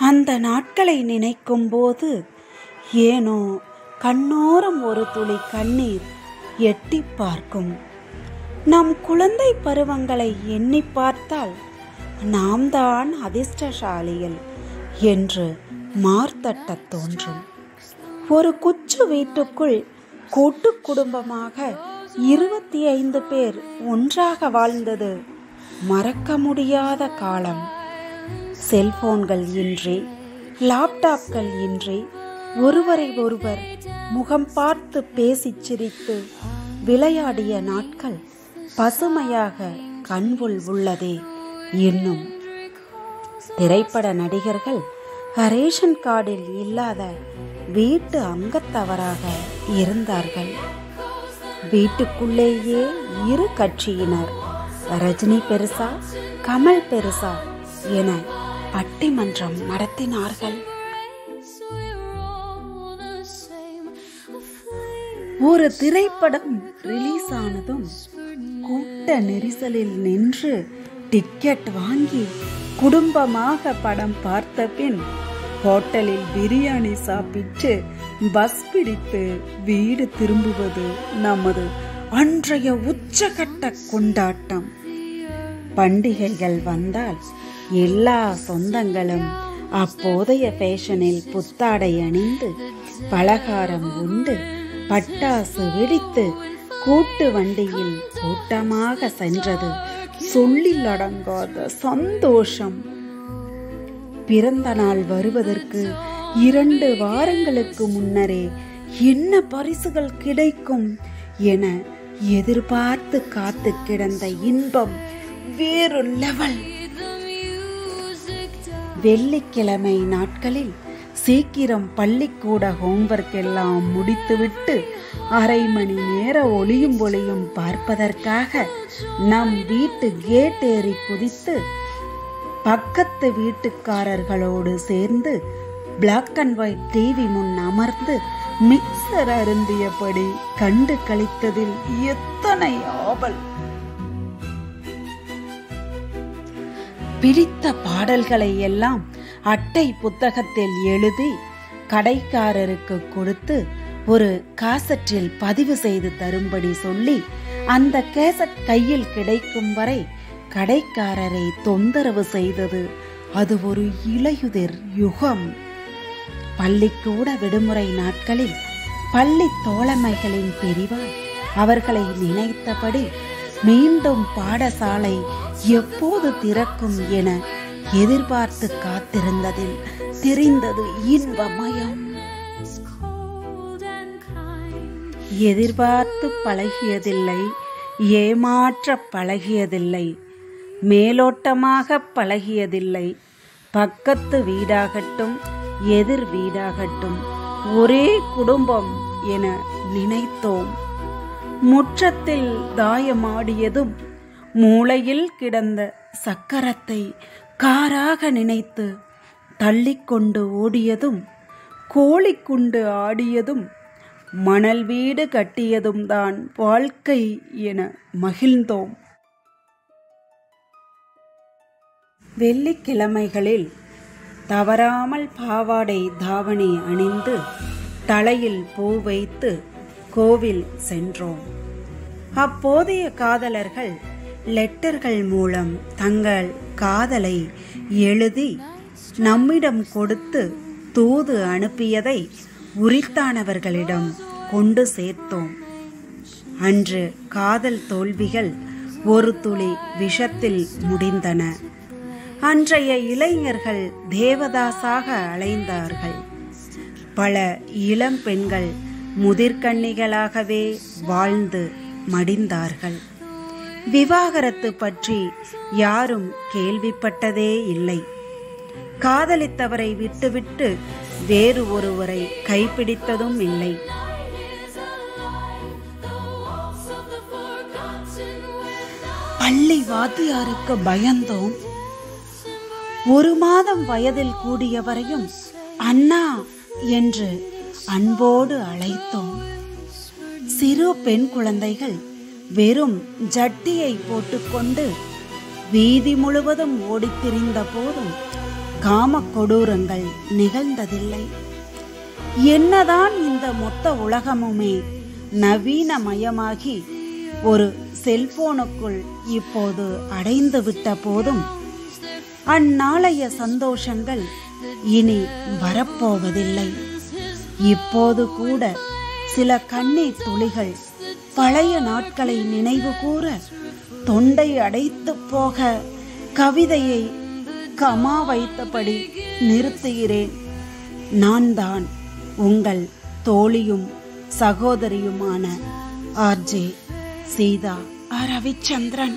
அந்த நாட்களை நினைக்கும்போது ஏனோ கண்ணோரம் ஒரு துளி கண்ணீர் எட்டி பார்க்கும். நம் குழந்தை பருவங்களை எண்ணி பார்த்தால் நாம் தான் அதிர்ஷ்டசாலிகள் என்று மார்த்தட்ட தோன்றும். ஒரு குச்சு வீட்டுக்குள் கூட்டு குடும்பமாக 25 பேர் ஒன்றாக வாழ்ந்தது மறக்க முடியாத காலம். செல்போன்கள் இன்றி, லேப்டாப்கள் இன்றி ஒருவரை ஒருவர் முகம் பார்த்து பேசி சிரித்து விளையாடிய நாட்கள் பசுமையாக கண்வுள் உள்ளதே இன்னும். திரைப்பட நடிகர்கள் ரேஷன் கார்டில் இல்லாத வீட்டு அங்கத்தவராக இருந்தார்கள். வீட்டுக்குள்ளேயே இரு கட்சியினர், ரஜினி பெருசா கமல் பெருசா என பட்டிமன்றம் நடத்தினார்கள். ஒரு திரைப்படம் ரிலீஸ் ஆனதும் கூட்ட நெரிசலில் நின்று டிக்கெட் வாங்கி குடும்பமாக படம் பார்த்த பின் ஹோட்டலில் பிரியாணி சாப்பிட்டு பஸ் பிடித்து வீடு திரும்புவது நமது அன்றைய உச்சகட்ட கொண்டாட்டம். பண்டிகைகள் வந்தால் எல்லா சொந்தங்களும் அப்போதைய ஃபேஷனில் புத்தாடை அணிந்து பலகாரம் உண்டு பட்டாசு வெடித்து கூட்டு வண்டியில் கூட்டமாக சென்றது சொல்லில் அடங்காத சந்தோஷம். பிறந்த நாள் வருவதற்கு 2 வாரங்களுக்கு முன்னரே என்ன பரிசுகள் கிடைக்கும் என எதிர்பார்த்து காத்து கிடந்த இன்பம் வேறு லெவல். வெள்ளிக்கிழமை நாட்களில் சீக்கிரம் பள்ளிக்கூட ஹோம்வொர்க் எல்லாம் முடித்துவிட்டு அரை மணி நேர ஒளியும் ஒளியும் பார்ப்பதற்காக நம் வீட்டு கேட் ஏறி குதித்து பக்கத்து வீட்டுக்காரர்களோடு சேர்ந்து பிளாக் அண்ட் ஒயிட் டிவி முன் அமர்ந்து மிக்சர் அருந்தியபடி கண்டு கழித்ததில் எத்தனை ஆவல். பிடித்த பாடல்களை எல்லாம் அட்டை புத்தகத்தில் எழுதி கடைக்காரருக்கு கொடுத்து ஒரு காசட்டில் பதிவு செய்து தரும்படி சொல்லி அந்த கேசட் கையில் கிடைக்கும் வரை கடைக்காரரை தொந்தரவு செய்தது அது ஒரு இலையுதிர் யுகம். பள்ளிக்கூட விடுமுறை நாட்களில் பள்ளி தோழமைகளின் பிரிவால் அவர்களை நினைத்தபடி மீண்டும் பாடசாலை எப்போது திறக்கும் என எதிர்பார்த்து காத்திருந்ததில் தெரிந்தது இன்பமயம். எதிர்பார்த்து பழகியதில்லை, ஏமாற்ற பழகியதில்லை, மேலோட்டமாக பழகியதில்லை. பக்கத்து வீடாகட்டும் எதிர் வீடாகட்டும் ஒரே குடும்பம் என நினைத்தோம். முற்றத்தில் தாயமாடியதும் மூளையில் கிடந்த சக்கரத்தை காராக நினைத்து தள்ளிக்கொண்டு ஓடியதும் கோழிக்குண்டு ஆடியதும் மணல் வீடு கட்டியதும் தான் வாழ்க்கை என மகிழ்ந்தோம். வெள்ளிக்கிழமைகளில் தவறாமல் பாவாடை தாவணி அணிந்து தலையில் பூ வைத்து கோவில் சென்றோம். அப்போதைய காதலர்கள் லெட்டர்கள் மூலம் தங்கள் காதலை எழுதி நம்மிடம் கொடுத்து தூது அனுப்பியதை உரித்தானவர்களிடம் கொண்டு சேர்த்தோம். அன்று காதல் தோல்விகள் ஒரு துளி விஷத்தில் முடிந்தன. அன்றைய இளைஞர்கள் தேவதாசாக அலைந்தார்கள். பல இளம் பெண்கள் முதிர்கன்னிகளாகவே வாழ்ந்து மடிந்தார்கள். விவாகரத்து பற்றி யாரும் கேள்விப்பட்டதே இல்லை. காதலித்தவரை விட்டுவிட்டு வேறு ஒருவரை கைப்பிடித்ததும் இல்லை. பள்ளி வாத்தியாருக்கு பயந்தோம். 1 மாதம் வயதில் கூடியவரையும் அண்ணா என்று அன்போடு அழைத்தோம். சிறு பெண் குழந்தைகள் வெறும் ஜட்டியை போட்டுக்கொண்டு வீதி முழுவதும் ஓடித்திரிந்த போதும் காம கொடூரங்கள் நிகழ்ந்ததில்லை. என்னதான் இந்த மொத்த உலகமுமே நவீனமயமாகி ஒரு செல்போனுக்குள் இப்போது அடைந்து விட்ட போதும் அந்நாளைய சந்தோஷங்கள் இனி வரப்போவதில்லை. இப்போது கூட சில கண்ணீர் துளிகள் பழைய நாட்களை நினைவு கூற தொண்டை அடைத்து போக கவிதையை கமா வைத்தபடி நிறுத்துகிறேன். நான் தான் உங்கள் தோழியும் சகோதரியுமான ஆர்ஜே சீதா ரவிச்சந்திரன்.